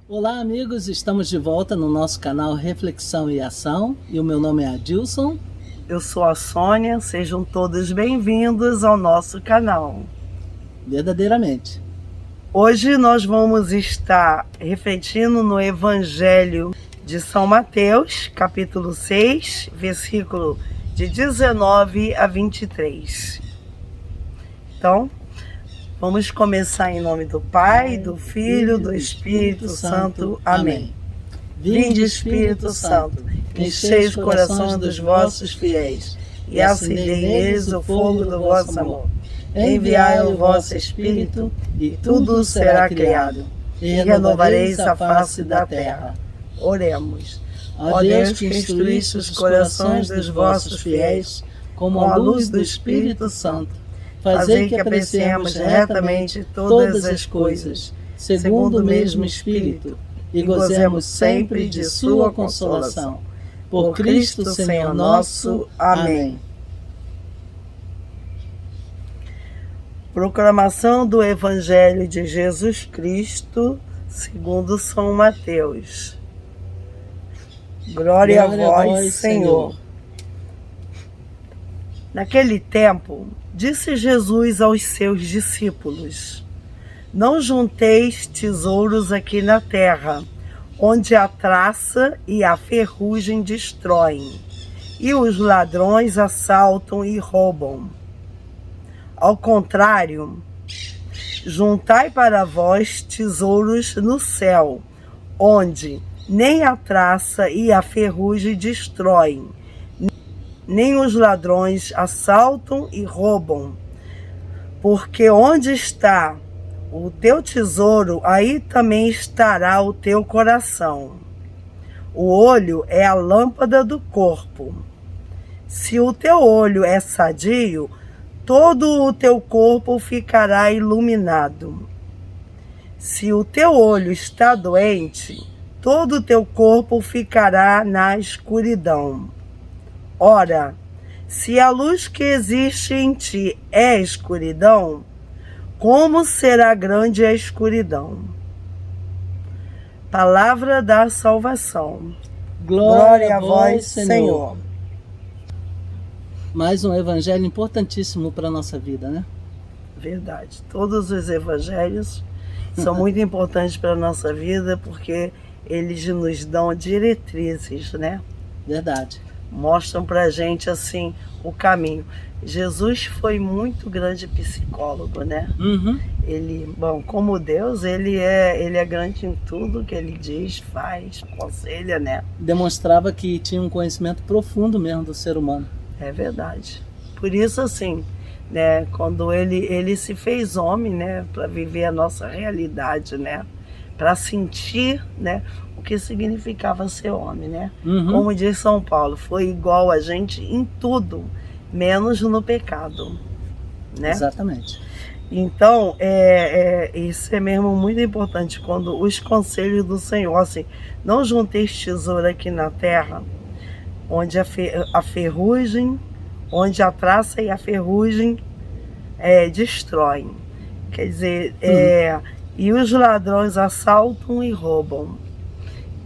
Olá, amigos, estamos de volta no nosso canal Reflexão e Ação e o meu nome é Adilson. Eu sou a Sônia, sejam todos bem-vindos ao nosso canal. Verdadeiramente. Hoje nós vamos estar refletindo no Evangelho de São Mateus, capítulo 6, versículo de 19 a 23. Então, vamos começar em nome do Pai, do Filho, do Espírito Santo. Amém. Vinde, Espírito Santo, enchei os corações dos vossos fiéis e acendei neles o fogo do vosso amor. Enviai o vosso Espírito e tudo será criado, e renovareis a face da terra. Oremos. Ó Deus, que instruíste os corações dos vossos fiéis com a luz do Espírito Santo, fazei que apreciemos retamente todas as coisas, segundo o mesmo Espírito, e gozemos sempre de sua consolação. Por Cristo, Senhor nosso. Amém. Proclamação do Evangelho de Jesus Cristo, segundo São Mateus. Glória a vós, Senhor. Naquele tempo, disse Jesus aos seus discípulos: não junteis tesouros aqui na terra, onde a traça e a ferrugem destroem, e os ladrões assaltam e roubam. Ao contrário, juntai para vós tesouros no céu, onde nem a traça e a ferrugem destroem, nem os ladrões assaltam e roubam. Porque onde está o teu tesouro, aí também estará o teu coração. O olho é a lâmpada do corpo. Se o teu olho é sadio, todo o teu corpo ficará iluminado. Se o teu olho está doente, todo o teu corpo ficará na escuridão. Ora, se a luz que existe em ti é escuridão, como será grande a escuridão? Palavra da salvação. Glória a vós, Senhor. Mais um evangelho importantíssimo para a nossa vida, né? Verdade. Todos os evangelhos são muito importantes para a nossa vida porque eles nos dão diretrizes, né? Verdade. Mostram para a gente, assim, o caminho. Jesus foi muito grande psicólogo, né? Uhum. Ele, bom, como Deus, ele é grande em tudo que ele diz, faz, aconselha, né? Demonstrava que tinha um conhecimento profundo mesmo do ser humano. É verdade. Por isso, assim, né, quando ele se fez homem, né, para viver a nossa realidade, né, para sentir, né, o que significava ser homem, né? Uhum. Como diz São Paulo, foi igual a gente em tudo, menos no pecado, né? Exatamente. Então, isso é mesmo muito importante, quando os conselhos do Senhor, assim, não junteis tesouro aqui na terra, onde a ferrugem, onde a traça e a ferrugem destroem. Quer dizer, e os ladrões assaltam e roubam.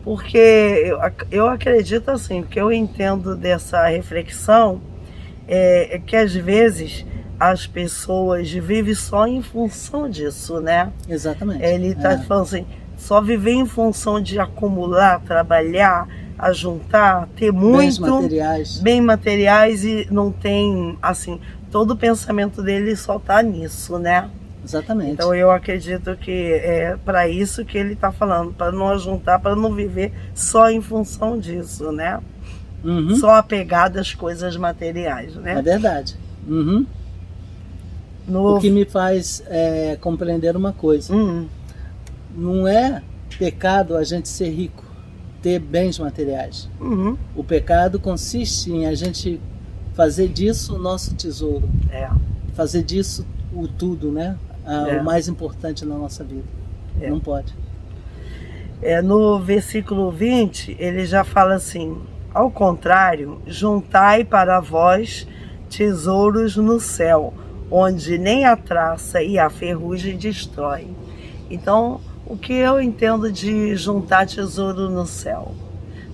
Porque eu acredito assim, que eu entendo dessa reflexão, que às vezes as pessoas vivem só em função disso, né? Exatamente. Ele está falando assim, só viver em função de acumular, trabalhar, ajuntar, ter muito bem materiais e não tem, assim, todo o pensamento dele só está nisso, né? Exatamente. Então eu acredito que é para isso que ele está falando, para não ajuntar, para não viver só em função disso, né? Uhum. Só apegado às coisas materiais, né? É verdade. Uhum. O que me faz compreender uma coisa. Não é pecado a gente ser rico, ter bens materiais. Uhum. O pecado consiste em a gente fazer disso o nosso tesouro. Fazer disso o tudo, né? O mais importante na nossa vida. Não pode. No versículo 20, ele já fala assim: ao contrário, juntai para vós tesouros no céu, onde nem a traça e a ferrugem destroem. Então, O que eu entendo de juntar tesouro no céu?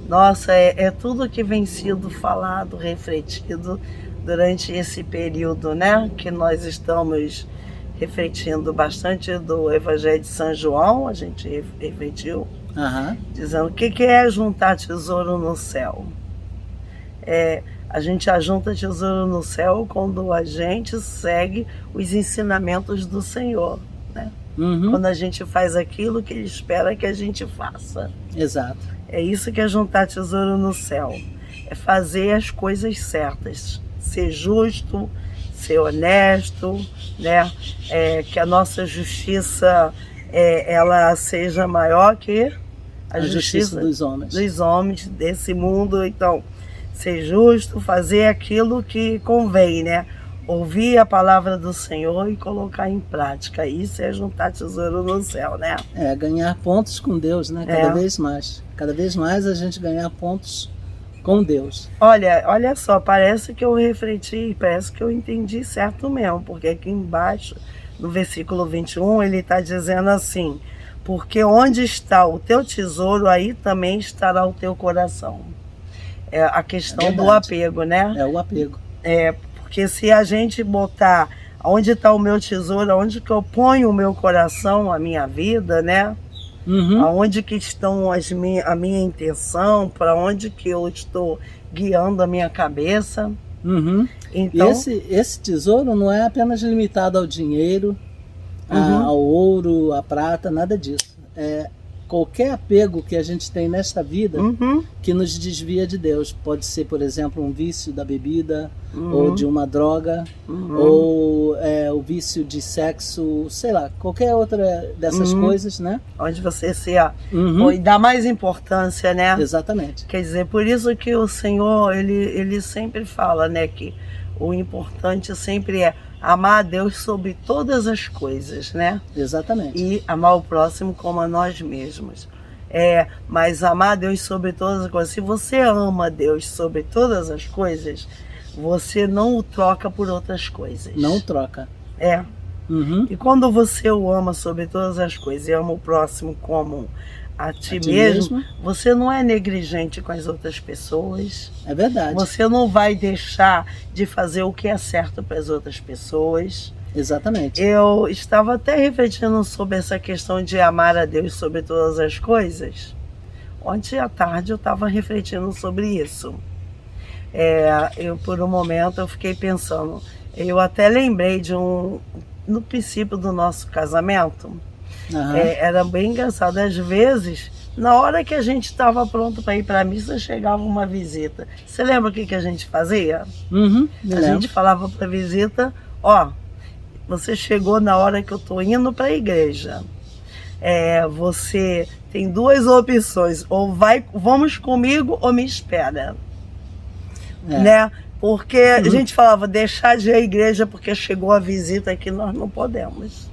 Nossa, é tudo que vem sido falado, refletido durante esse período, né? Que nós estamos refletindo bastante do Evangelho de São João, a gente refletiu, dizendo o que é juntar tesouro no céu. A gente ajunta tesouro no céu quando a gente segue os ensinamentos do Senhor, né? Quando a gente faz aquilo que Ele espera que a gente faça. Exato. É isso que é juntar tesouro no céu. É fazer as coisas certas. Ser justo, ser honesto, né? Que a nossa justiça ela seja maior que a justiça dos homens. Dos homens desse mundo. Então, ser justo, fazer aquilo que convém, né? Ouvir a palavra do Senhor e colocar em prática. Isso é juntar tesouro no céu, né? Ganhar pontos com Deus, né? Cada vez mais. Cada vez mais a gente ganhar pontos com Deus. Olha só, parece que eu refleti, parece que eu entendi certo mesmo, porque aqui embaixo, no versículo 21, ele está dizendo assim: porque onde está o teu tesouro, aí também estará o teu coração. É a questão do apego, né? É o apego. Porque se a gente botar onde está o meu tesouro, onde que eu ponho o meu coração, a minha vida, né? Aonde que estão a minha intenção, para onde que eu estou guiando a minha cabeça. Então, e esse tesouro não é apenas limitado ao dinheiro, ao ouro, à prata, nada disso. Qualquer apego que a gente tem nesta vida que nos desvia de Deus. Pode ser, por exemplo, um vício da bebida, ou de uma droga, ou o vício de sexo, sei lá, qualquer outra dessas coisas, né? Onde você se dá mais importância, né? Exatamente. Quer dizer, por isso que o Senhor, ele sempre fala, né, que o importante sempre é amar a Deus sobre todas as coisas, né? Exatamente. E amar o próximo como a nós mesmos. Mas amar a Deus sobre todas as coisas. Se você ama a Deus sobre todas as coisas, você não o troca por outras coisas. Não troca. E quando você o ama sobre todas as coisas e ama o próximo como a ti mesmo, você não é negligente com as outras pessoas. É verdade. Você não vai deixar de fazer o que é certo para as outras pessoas. Exatamente. Eu estava até refletindo sobre essa questão de amar a Deus sobre todas as coisas. Ontem à tarde eu estava refletindo sobre isso. Por um momento eu fiquei pensando, eu até lembrei de no princípio do nosso casamento. Era bem engraçado. Às vezes, na hora que a gente estava pronto para ir para a missa, chegava uma visita. Você lembra o que a gente fazia? A gente falava para a visita: você chegou na hora que eu estou indo para a igreja. Você tem duas opções: ou vamos comigo ou me espera. Né? Porque a gente falava, deixar de ir à igreja porque chegou a visita que nós não podemos.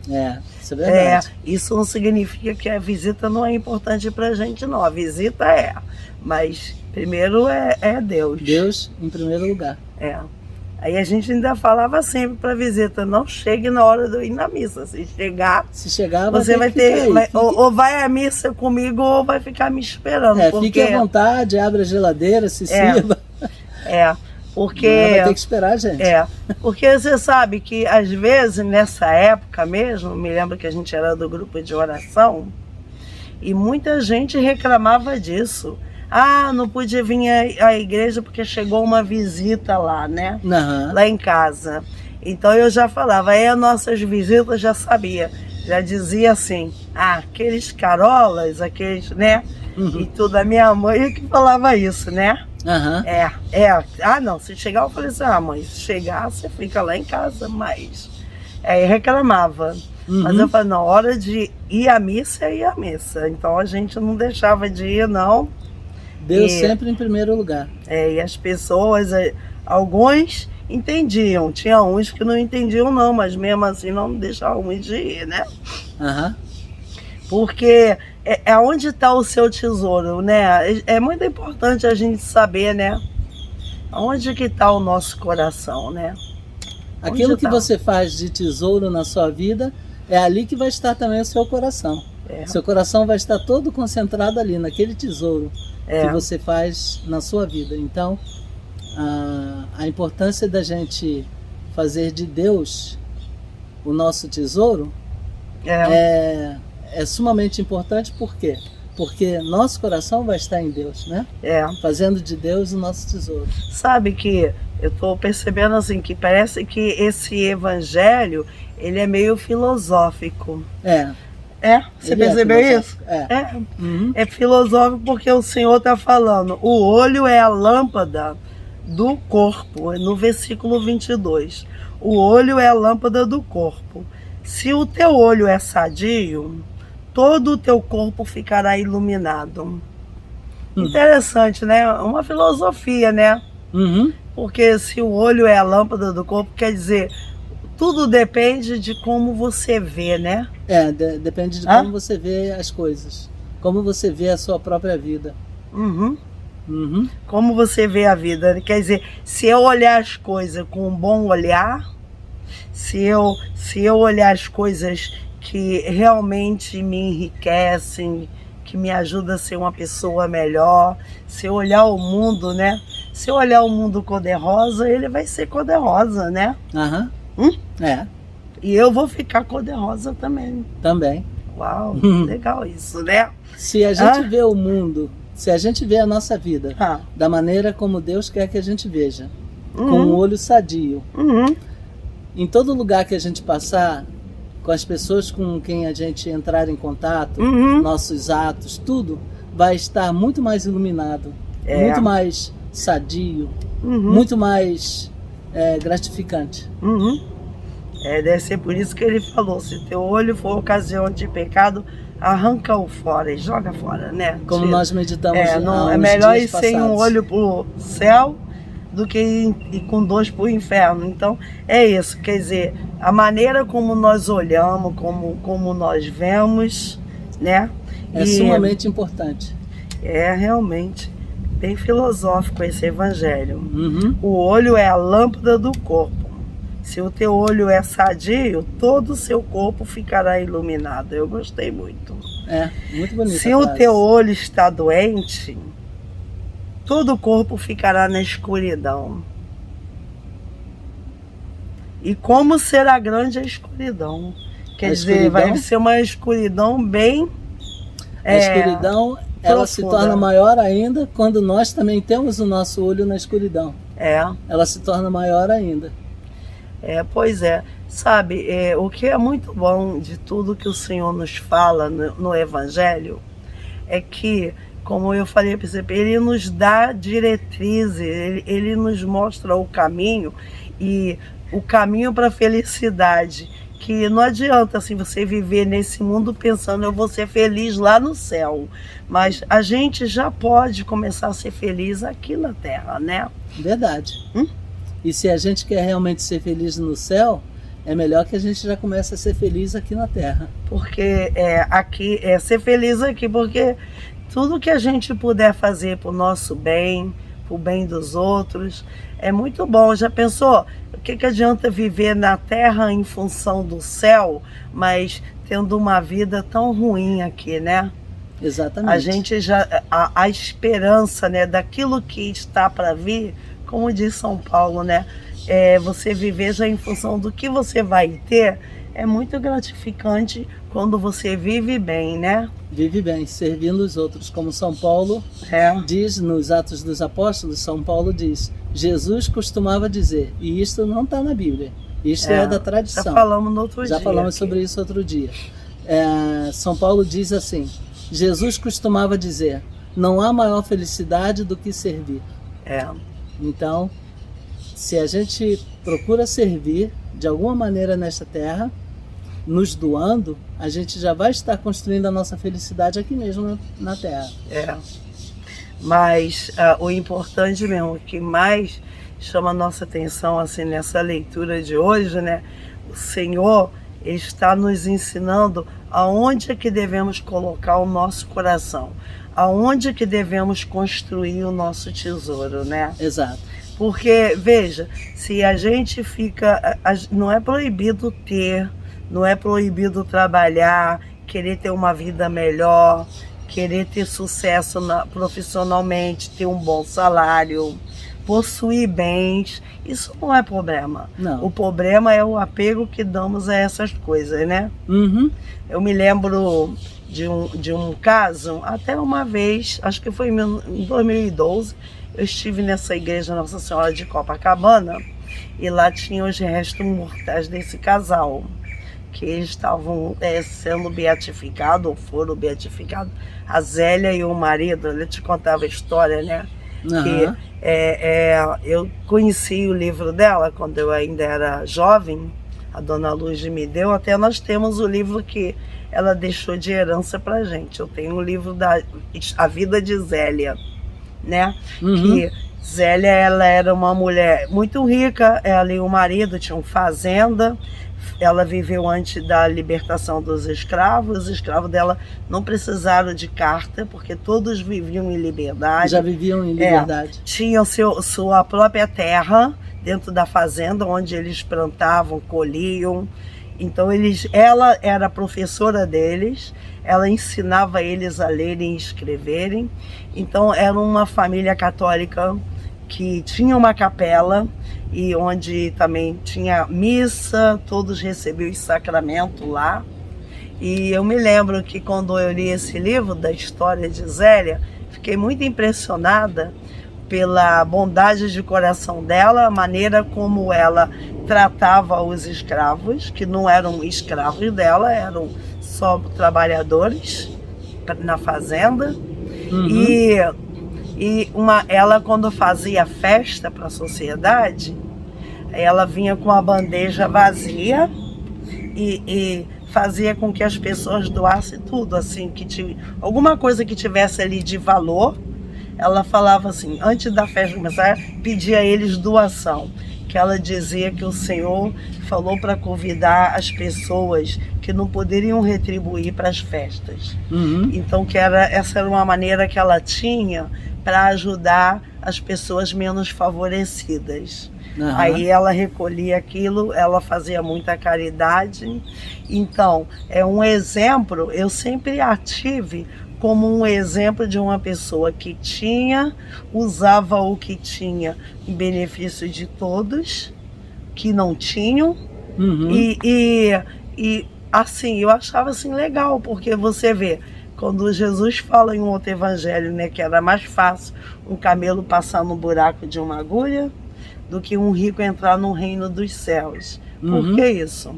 Isso é verdade. Isso não significa que a visita não é importante pra gente, não. A visita mas primeiro é Deus. Deus em primeiro lugar. Aí a gente ainda falava sempre pra visita: não chegue na hora de eu ir na missa. Se chegar você vai ter ou vai à missa comigo ou vai ficar me esperando. Fique à vontade, abra a geladeira, se sirva. Porque vai ter que esperar, gente. Porque você sabe que às vezes nessa época mesmo, me lembro que a gente era do grupo de oração e muita gente reclamava disso. Não podia vir à igreja porque chegou uma visita lá, né? Lá em casa. Então eu já falava, as nossas visitas já sabia, já dizia assim: aqueles carolas, aqueles, né? E tudo, a minha mãe que falava isso, né? Não, se chegar eu falei assim: mãe, se chegar você fica lá em casa, mas reclamava. Mas eu falei: na hora de ir à missa, ia à missa. Então a gente não deixava de ir, não. Deus sempre em primeiro lugar. E as pessoas, alguns entendiam, tinha uns que não entendiam não, mas mesmo assim não deixavam de ir, né? Porque onde está o seu tesouro, né? É muito importante a gente saber, né? Onde que está o nosso coração, né? Aquilo que você faz de tesouro na sua vida, é ali que vai estar também o seu coração. Seu coração vai estar todo concentrado ali, naquele tesouro que você faz na sua vida. Então, a importância da gente fazer de Deus o nosso tesouro é sumamente importante. Por quê? Porque nosso coração vai estar em Deus, né? Fazendo de Deus o nosso tesouro. Sabe que eu estou percebendo assim, que parece que esse evangelho, ele é meio filosófico. Você percebeu isso? É filosófico porque o Senhor está falando, o olho é a lâmpada do corpo, no versículo 22. O olho é a lâmpada do corpo. Se o teu olho é sadio, todo o teu corpo ficará iluminado. Interessante, né? Uma filosofia, né? Porque se o olho é a lâmpada do corpo, quer dizer, tudo depende de como você vê, né? Depende de como você vê as coisas. Como você vê a sua própria vida. Como você vê a vida. Quer dizer, se eu olhar as coisas com um bom olhar, se eu olhar as coisas que realmente me enriquecem, que me ajudam a ser uma pessoa melhor, se eu olhar o mundo, né? Se eu olhar o mundo cor-de-rosa, ele vai ser cor-de-rosa, né? E eu vou ficar cor-de-rosa também. Uau, legal isso, né? Se a gente vê o mundo, se a gente vê a nossa vida da maneira como Deus quer que a gente veja, com um olho sadio, em todo lugar que a gente passar, com as pessoas com quem a gente entrar em contato, nossos atos, tudo vai estar muito mais iluminado, muito mais sadio, muito mais gratificante. Deve ser por isso que ele falou, se teu olho for ocasião de pecado, arranca-o fora e joga fora, né? Como nós meditamos é melhor ir sem um olho pro céu do que ir com dois pro inferno. Então, é isso, quer dizer, a maneira como nós olhamos, como nós vemos, né? É sumamente importante. É realmente bem filosófico esse evangelho. O olho é a lâmpada do corpo. Se o teu olho é sadio, todo o seu corpo ficará iluminado. Eu gostei muito. Muito bonito. Se o teu olho está doente, todo o corpo ficará na escuridão. E como será grande a escuridão? Quer dizer, vai ser uma escuridão bem... A escuridão, ela se torna maior ainda quando nós também temos o nosso olho na escuridão. Ela se torna maior ainda. Pois é. Sabe, o que é muito bom de tudo que o Senhor nos fala no Evangelho é que, como eu falei para você, ele nos dá diretrizes, ele nos mostra o caminho, e o caminho para a felicidade, que não adianta assim você viver nesse mundo pensando eu vou ser feliz lá no céu, mas a gente já pode começar a ser feliz aqui na Terra, né? Verdade. E se a gente quer realmente ser feliz no céu, é melhor que a gente já comece a ser feliz aqui na Terra. Porque aqui ser feliz aqui, porque tudo que a gente puder fazer para o nosso bem, para o bem dos outros, é muito bom. Já pensou? O que adianta viver na Terra em função do céu, mas tendo uma vida tão ruim aqui, né? Exatamente. A gente já... A esperança, né, daquilo que está para vir, como diz São Paulo, né? Você viver já em função do que você vai ter, é muito gratificante quando você vive bem, né? Vive bem, servindo os outros. Como São Paulo diz nos Atos dos Apóstolos, São Paulo diz, Jesus costumava dizer, e isto não está na Bíblia, isto é da tradição. Já falamos no outro dia. Já falamos sobre isso outro dia. São Paulo diz assim, Jesus costumava dizer, não há maior felicidade do que servir. Então, se a gente procura servir de alguma maneira nesta terra, nos doando, a gente já vai estar construindo a nossa felicidade aqui mesmo na terra. Mas o importante mesmo, o que mais chama a nossa atenção assim, nessa leitura de hoje, né? O Senhor está nos ensinando aonde é que devemos colocar o nosso coração, aonde é que devemos construir o nosso tesouro, né? Exato. Porque, veja, se a gente fica... Não é proibido ter, não é proibido trabalhar, querer ter uma vida melhor, querer ter sucesso profissionalmente, ter um bom salário, possuir bens, isso não é problema. Não. O problema é o apego que damos a essas coisas, né? Uhum. Eu me lembro de um caso, até uma vez, acho que foi em 2012, eu estive nessa igreja Nossa Senhora de Copacabana e lá tinha os restos mortais desse casal, que eles estavam sendo beatificados, ou foram beatificados, a Zélia e o marido. Eu te contava a história, né? Uhum. Que eu conheci o livro dela quando eu ainda era jovem, a Dona Luz me deu, até nós temos o livro que ela deixou de herança pra gente. Eu tenho um livro A Vida de Zélia, né? Uhum. Que Zélia, ela era uma mulher muito rica, ela e o marido tinham fazenda, ela viveu antes da libertação dos escravos. Os escravos dela não precisaram de carta, porque todos viviam em liberdade. Já viviam em liberdade. Tinham sua própria terra dentro da fazenda, onde eles plantavam, colhiam. Então ela era professora deles, ela ensinava eles a lerem e escreverem. Então era uma família católica que tinha uma capela e onde também tinha missa, todos recebiam os sacramentos lá. E eu me lembro que quando eu li esse livro da história de Zélia, fiquei muito impressionada pela bondade de coração dela, a maneira como ela tratava os escravos, que não eram escravos dela, eram só trabalhadores na fazenda. Uhum. Ela, quando fazia festa para a sociedade, ela vinha com a bandeja vazia e fazia com que as pessoas doassem tudo, assim, alguma coisa que tivesse ali de valor. Ela falava assim, antes da festa começar, pedia a eles doação, que ela dizia que o Senhor falou para convidar as pessoas que não poderiam retribuir para as festas. Uhum. Então essa era uma maneira que ela tinha para ajudar as pessoas menos favorecidas. Uhum. Aí ela recolhia aquilo, ela fazia muita caridade. Então, é um exemplo, eu sempre a tive como um exemplo de uma pessoa que usava o que tinha em benefício de todos, que não tinham. Uhum. E assim, eu achava assim legal, porque você vê, quando Jesus fala em um outro evangelho, né, que era mais fácil um camelo passar no buraco de uma agulha do que um rico entrar no reino dos céus. Por que isso?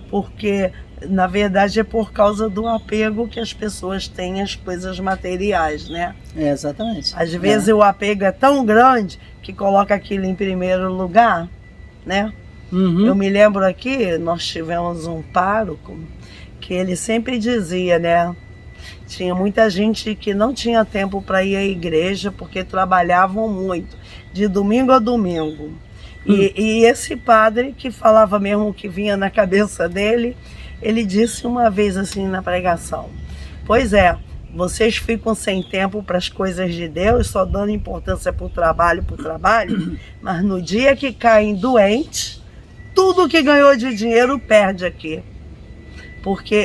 Porque, na verdade, é por causa do apego que as pessoas têm às coisas materiais, né? Exatamente. Às vezes o apego é tão grande que coloca aquilo em primeiro lugar, né? Uhum. Eu me lembro aqui, nós tivemos um pároco que ele sempre dizia, né? Tinha muita gente que não tinha tempo para ir à igreja porque trabalhavam muito, de domingo a domingo. E esse padre que falava mesmo o que vinha na cabeça dele, ele disse uma vez assim na pregação: pois é, vocês ficam sem tempo para as coisas de Deus, só dando importância para o trabalho, mas no dia que caem doentes, tudo que ganhou de dinheiro perde aqui.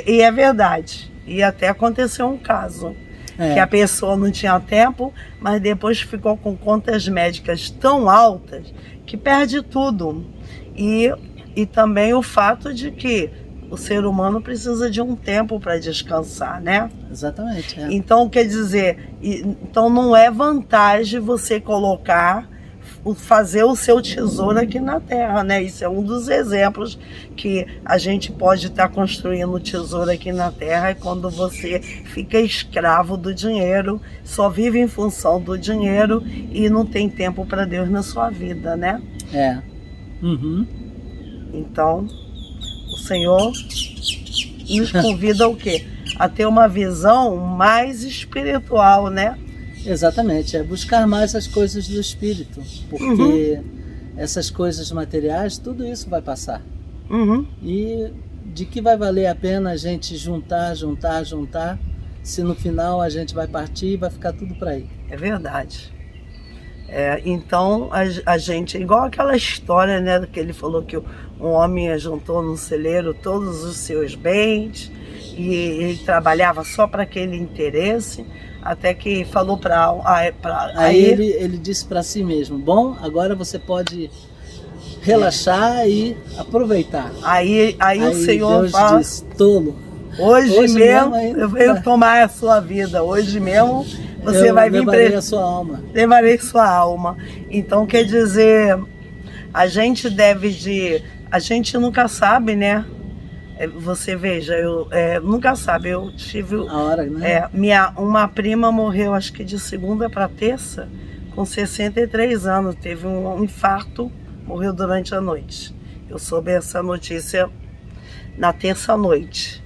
E é verdade. E até aconteceu um caso, que a pessoa não tinha tempo, mas depois ficou com contas médicas tão altas que perde tudo. E também o fato de que o ser humano precisa de um tempo para descansar, né? Exatamente. Então, quer dizer, então não é vantagem você fazer o seu tesouro aqui na terra, né? Isso é um dos exemplos que a gente pode estar construindo o tesouro aqui na terra, é quando você fica escravo do dinheiro, só vive em função do dinheiro e não tem tempo para Deus na sua vida, né? Uhum. Então, o Senhor nos convida o quê? A ter uma visão mais espiritual, né? Exatamente, é buscar mais as coisas do Espírito, porque essas coisas materiais, tudo isso vai passar. E de que vai valer a pena a gente juntar, se no final a gente vai partir e vai ficar tudo para aí? É verdade. Então a gente, igual aquela história, né, que ele falou que um homem juntou num celeiro todos os seus bens e ele trabalhava só para aquele interesse, até que falou aí ele disse para si mesmo: bom, agora você pode relaxar e aproveitar. Aí o Senhor Deus fala, disse: tolo, hoje mesmo eu venho tomar a sua vida, hoje mesmo você vai vir levarei a sua alma. Levarei sua alma. Então quer dizer, a gente a gente nunca sabe, né? Você veja, nunca sabe, eu tive... A hora, né? Uma prima morreu, acho que de segunda para terça, com 63 anos, teve um infarto, morreu durante a noite. Eu soube essa notícia na terça-noite.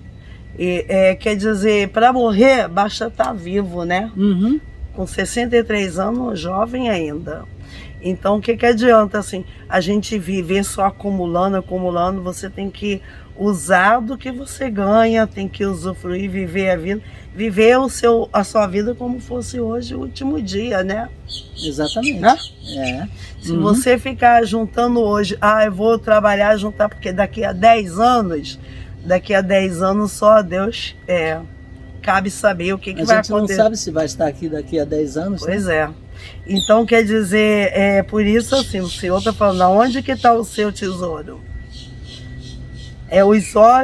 Quer dizer, para morrer, basta estar vivo, né? Uhum. Com 63 anos, jovem ainda. Então, o que adianta, assim, a gente viver só acumulando, você tem que usar do que você ganha, tem que usufruir, viver a vida, viver a sua vida como fosse hoje o último dia, né? Exatamente. Né? Se você ficar juntando hoje, eu vou trabalhar, juntar, porque daqui a 10 anos só a Deus cabe saber o que vai acontecer. A gente não sabe se vai estar aqui daqui a 10 anos. Pois é. Então, quer dizer, por isso, assim, o Senhor está falando, onde que está o seu tesouro?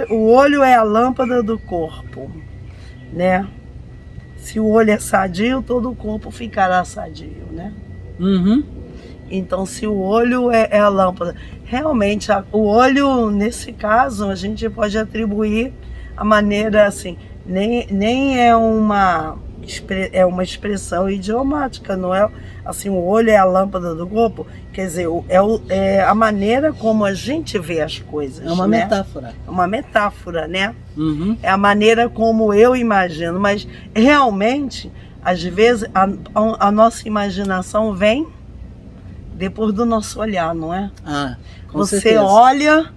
O olho é a lâmpada do corpo, né? Se o olho é sadio, todo o corpo ficará sadio, né? Uhum. Então, se o olho é a lâmpada, realmente, o olho, nesse caso, a gente pode atribuir a maneira, assim, nem é uma expressão idiomática, não é? Assim, o olho é a lâmpada do corpo, quer dizer, é a maneira como a gente vê as coisas. É uma metáfora. É uma metáfora, né? Uhum. É a maneira como eu imagino, mas realmente, às vezes, a nossa imaginação vem depois do nosso olhar, não é? Com você certeza. Olha,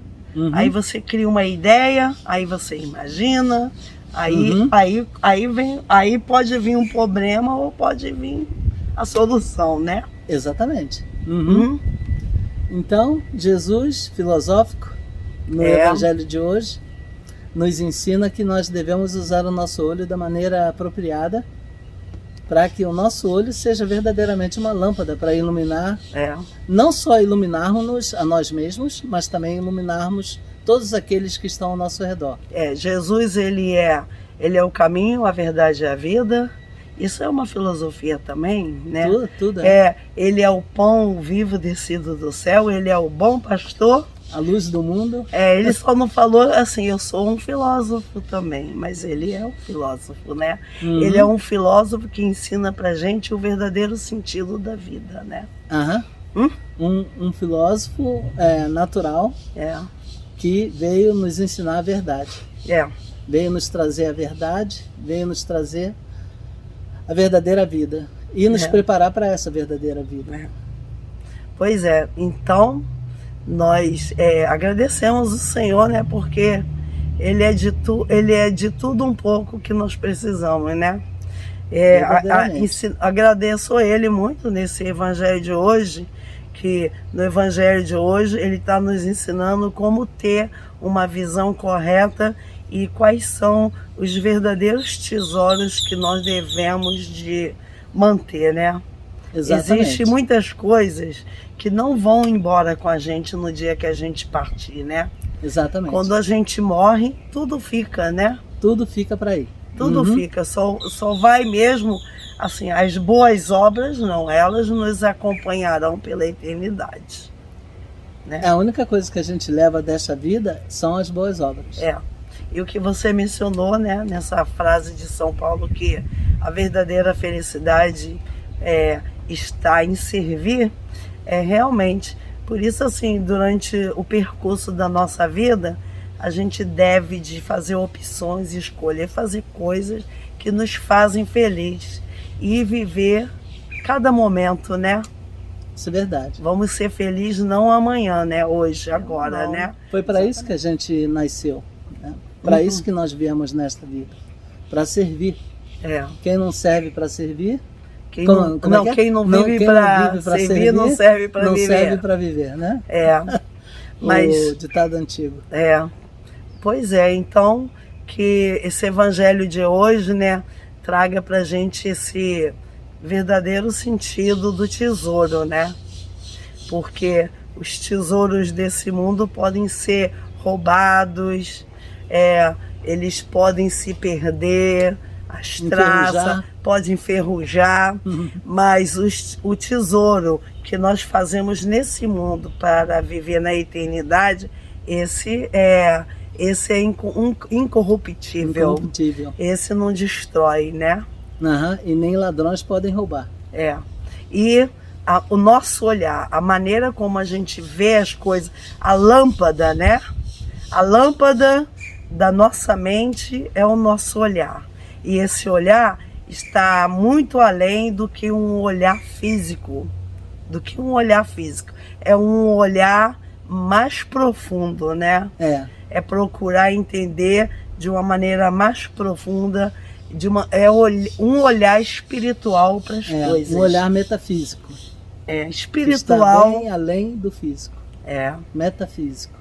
aí você cria uma ideia, aí você imagina, aí pode vir um problema ou pode vir a solução, né? Exatamente. Então, Jesus, filosófico, no Evangelho de hoje, nos ensina que nós devemos usar o nosso olho da maneira apropriada, para que o nosso olho seja verdadeiramente uma lâmpada para iluminar, não só iluminarmos a nós mesmos, mas também iluminarmos todos aqueles que estão ao nosso redor. Jesus, ele é o caminho, a verdade e a vida. Isso é uma filosofia também, né? Tudo ele é o pão vivo descido do céu, ele é o bom pastor. A luz do mundo. Ele só não falou assim, eu sou um filósofo também, mas ele é um filósofo, né? Ele é um filósofo que ensina pra gente o verdadeiro sentido da vida, né? Um filósofo natural que veio nos ensinar a verdade. Veio nos trazer a verdade, veio nos trazer a verdadeira vida e nos preparar para essa verdadeira vida. Pois é, então nós agradecemos o Senhor, né? Porque Ele é de tudo um pouco que nós precisamos, né? Agradeço a Ele muito nesse Evangelho de hoje, que no Evangelho de hoje Ele está nos ensinando como ter uma visão correta e quais são os verdadeiros tesouros que nós devemos de manter, né? Exatamente. Existem muitas coisas que não vão embora com a gente no dia que a gente partir, né? Exatamente. Quando a gente morre, tudo fica, né? Tudo fica para aí. Tudo fica, só vai mesmo, assim, as boas obras, não, elas nos acompanharão pela eternidade. Né? A única coisa que a gente leva desta vida são as boas obras. E o que você mencionou, né, nessa frase de São Paulo, que a verdadeira felicidade está em servir, realmente. Por isso, assim, durante o percurso da nossa vida, a gente deve de fazer opções, escolher fazer coisas que nos fazem felizes e viver cada momento, né? Isso é verdade. Vamos ser felizes não amanhã, né? Hoje, agora, né? Foi para isso que a gente nasceu, né? Para isso que nós viemos nesta vida, para servir. Quem não serve para servir, Quem não vive para servir, não serve para viver. Não serve para viver, né? Mas, o ditado antigo. Pois é, então que esse evangelho de hoje, né, traga para a gente esse verdadeiro sentido do tesouro, né? Porque os tesouros desse mundo podem ser roubados, eles podem se perder, as traças podem enferrujar, mas o tesouro que nós fazemos nesse mundo para viver na eternidade, esse é incorruptível. Esse não destrói, né? E nem ladrões podem roubar. E o nosso olhar, a maneira como a gente vê as coisas, a lâmpada, né? A lâmpada da nossa mente é o nosso olhar. E esse olhar está muito além do que um olhar físico. É um olhar mais profundo, né? É procurar entender de uma maneira mais profunda, um olhar espiritual para as coisas. Um olhar metafísico. Espiritual. Está bem além do físico. Metafísico.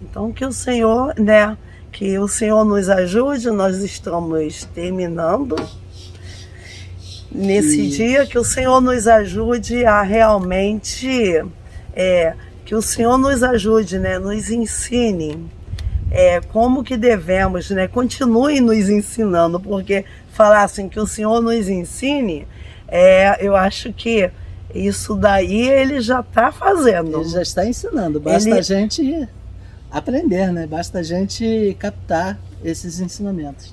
Então que o Senhor, né? Que o Senhor nos ajude. Nós estamos terminando nesse dia, que o Senhor nos ajude a realmente, que o Senhor nos ajude, né? Nos ensine como que devemos, né? Continue nos ensinando, porque falar assim que o Senhor nos ensine, eu acho que isso daí ele já está fazendo. Ele já está ensinando, basta a gente aprender, né? Basta a gente captar esses ensinamentos.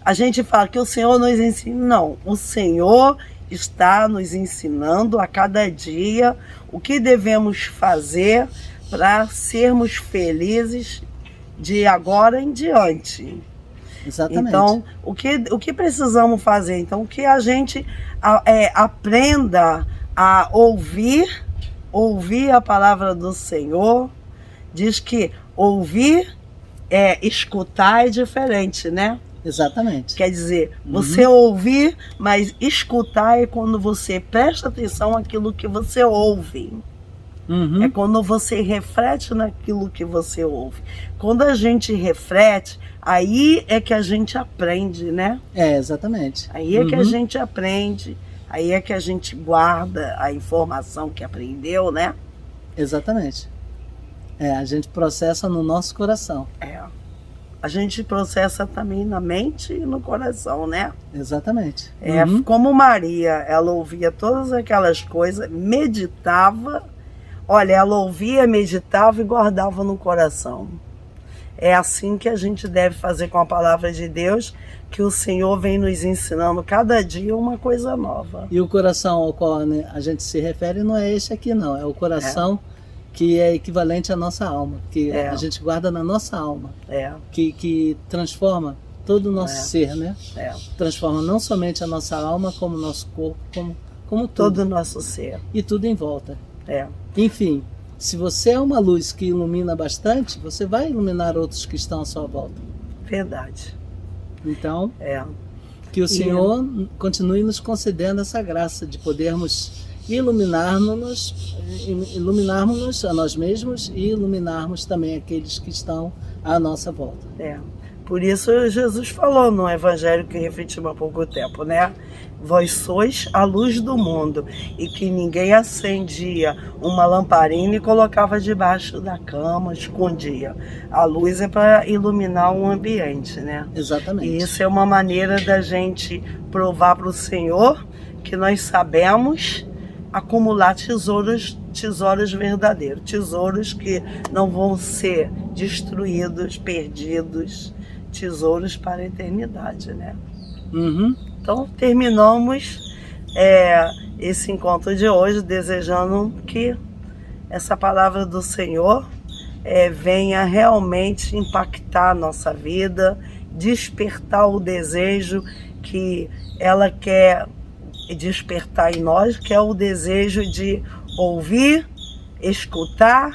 A gente fala que o Senhor nos ensina. Não, o Senhor está nos ensinando a cada dia o que devemos fazer para sermos felizes de agora em diante. Exatamente. Então, o que precisamos fazer? Então, que a gente aprenda a ouvir a palavra do Senhor. Diz que ouvir escutar é diferente, né? Exatamente. Quer dizer, você ouvir, mas escutar é quando você presta atenção naquilo que você ouve. É quando você reflete naquilo que você ouve. Quando a gente reflete, aí é que a gente aprende, né? Exatamente. Aí é que a gente aprende, aí é que a gente guarda a informação que aprendeu, né? Exatamente. A gente processa no nosso coração. A gente processa também na mente e no coração, né? Exatamente. Como Maria, ela ouvia todas aquelas coisas, meditava. Olha, ela ouvia, meditava e guardava no coração. É assim que a gente deve fazer com a palavra de Deus, que o Senhor vem nos ensinando cada dia uma coisa nova. E o coração ao qual a gente se refere não é esse aqui, não. É o coração que é equivalente à nossa alma, que a gente guarda na nossa alma, que transforma todo o nosso ser, né? Transforma não somente a nossa alma, como o nosso corpo, como todo o nosso ser. E tudo em volta. Enfim, se você é uma luz que ilumina bastante, você vai iluminar outros que estão à sua volta. Verdade. Então, que o Senhor continue nos concedendo essa graça de podermos iluminarmos a nós mesmos e iluminarmos também aqueles que estão à nossa volta. Por isso Jesus falou no Evangelho que refletimos há pouco tempo, né? Vós sois a luz do mundo, e que ninguém acendia uma lamparina e colocava debaixo da cama, escondia. A luz é para iluminar um ambiente, né? Exatamente. E isso é uma maneira da gente provar para o Senhor que nós sabemos acumular tesouros verdadeiros, tesouros que não vão ser destruídos, perdidos, tesouros para a eternidade, né? Então terminamos esse encontro de hoje desejando que essa palavra do Senhor venha realmente impactar a nossa vida, despertar o desejo que ela quer despertar em nós, que é o desejo de ouvir, escutar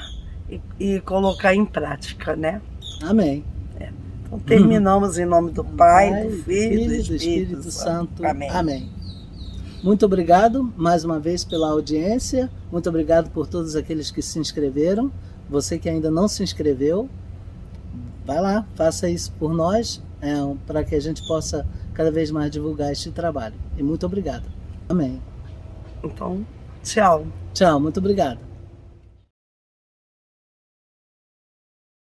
e colocar em prática, né? Amém. Então terminamos em nome do Pai, do Filho e do Espírito Santo. Amém. Muito obrigado mais uma vez pela audiência, muito obrigado por todos aqueles que se inscreveram. Você que ainda não se inscreveu, vai lá, faça isso por nós, para que a gente possa cada vez mais divulgar este trabalho. E muito obrigado. Amém. Então, tchau. Tchau, muito obrigado.